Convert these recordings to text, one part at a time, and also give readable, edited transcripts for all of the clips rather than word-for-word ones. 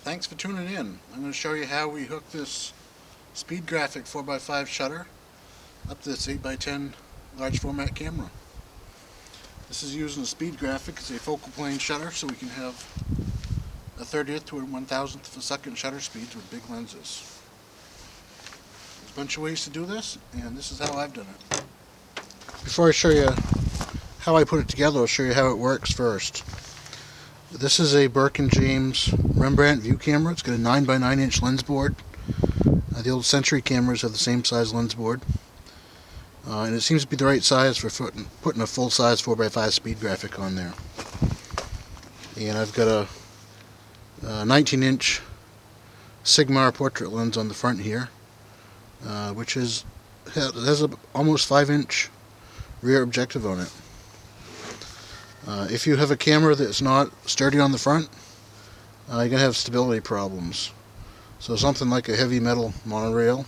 Thanks for tuning in. I'm going to show you how we hook this speed graphic 4x5 shutter up to this 8x10 large format camera. This is using a speed graphic as a focal plane shutter, so we can have a 30th to a 1,000th of a second shutter speeds with big lenses. There's a bunch of ways to do this, and this is how I've done it. Before I show you how I put it together, I'll show you how it works first. This is a Burke James Rembrandt view camera. It's got a 9x9 inch lens board. The old Century cameras have the same size lens board. And it seems to be the right size for putting a full-size 4x5 speed graphic on there. And I've got a 19 inch Sigmar portrait lens on the front here, which has a almost 5 inch rear objective on it. If you have a camera that's not sturdy on the front, you're going to have stability problems. So something like a heavy metal monorail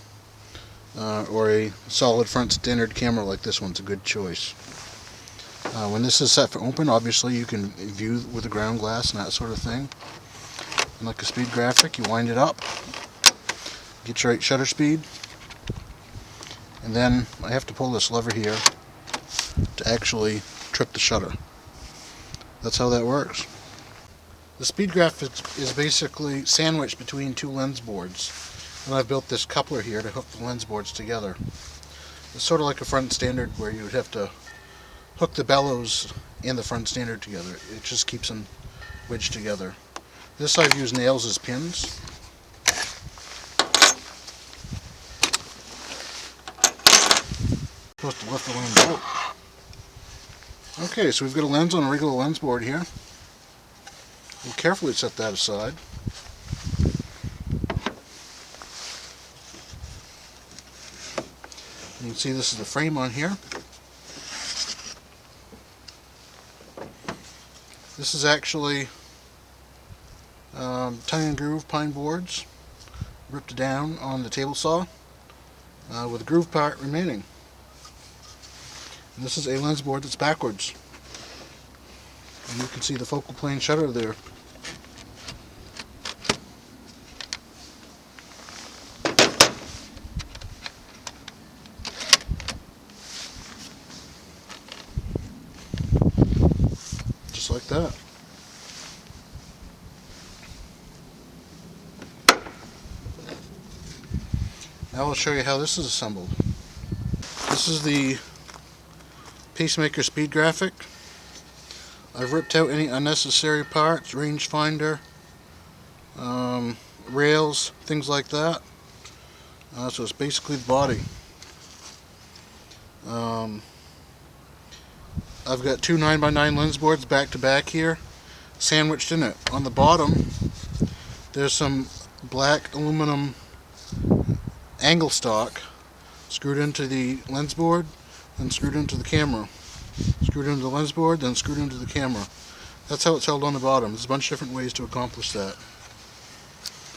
or a solid front standard camera like this one's a good choice. When this is set for open, obviously you can view with a ground glass and that sort of thing. And like a speed graphic, you wind it up, get your right shutter speed, and then I have to pull this lever here to actually trip the shutter. That's how that works. The speed graphic is basically sandwiched between two lens boards, and I've built this coupler here to hook the lens boards together. It's sort of like a front standard where you would have to hook the bellows and the front standard together. It just keeps them wedged together. This I've used nails as pins. Supposed to lift the lens out. Okay, so we've got a lens on a regular lens board here. We'll carefully set that aside. You can see this is the frame on here. This is actually tongue and groove pine boards ripped down on the table saw with the groove part remaining. And this is a lens board that's backwards. And you can see the focal plane shutter there. Just like that. Now I'll show you how this is assembled. This is the pacemaker speed graphic. I've ripped out any unnecessary parts, rangefinder, rails, things like that. So it's basically the body. I've got two 9x9 lens boards back to back here, sandwiched in it. On the bottom, there's some black aluminum angle stock screwed into the lens board and screwed into the camera. Screwed into the lens board, then screwed into the camera. That's how it's held on the bottom. There's a bunch of different ways to accomplish that.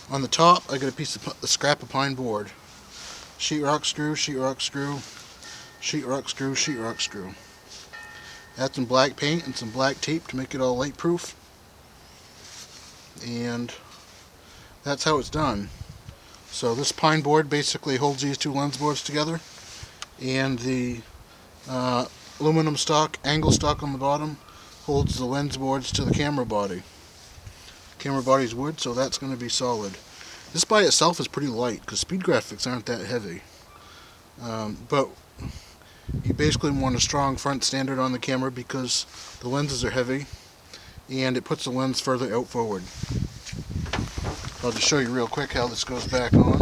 On the top, I got a scrap of pine board. Sheetrock screw, sheetrock screw, sheetrock screw, sheetrock screw. Add some black paint and some black tape to make it all light proof. And that's how it's done. So this pine board basically holds these two lens boards together, and the aluminum stock, angle stock on the bottom, holds the lens boards to the camera body. Camera body's wood, so that's going to be solid. This by itself is pretty light because speed graphics aren't that heavy. But you basically want a strong front standard on the camera because the lenses are heavy and it puts the lens further out forward. I'll just show you real quick how this goes back on.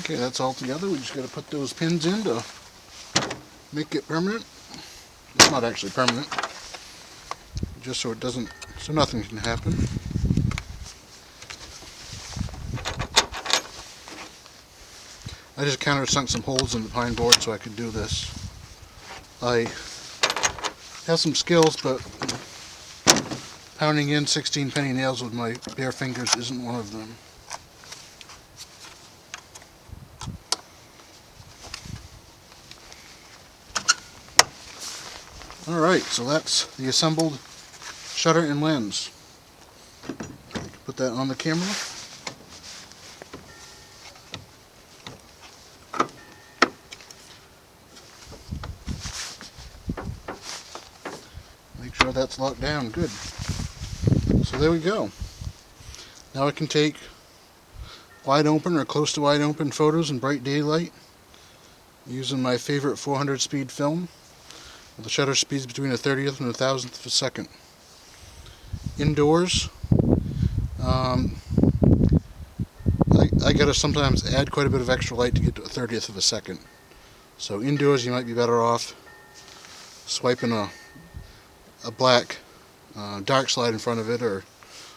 Okay, that's all together. We just got to put those pins in to make it permanent. It's not actually permanent, just so it doesn't, so nothing can happen. I just countersunk some holes in the pine board so I could do this. I have some skills, but pounding in 16 penny nails with my bare fingers isn't one of them. Alright, so that's the assembled shutter and lens. Put that on the camera. Make sure that's locked down good. So there we go. Now I can take wide open or close to wide open photos in bright daylight using my favorite 400 speed film with the shutter speeds between a 30th and a 1000th of a second. Indoors, I gotta sometimes add quite a bit of extra light to get to a 30th of a second. So indoors you might be better off swiping a black dark slide in front of it or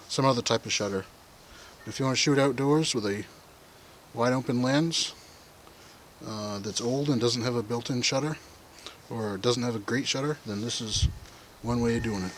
some other type of shutter. If you want to shoot outdoors with a wide open lens that's old and doesn't have a built-in shutter or doesn't have a great shutter, then this is one way of doing it.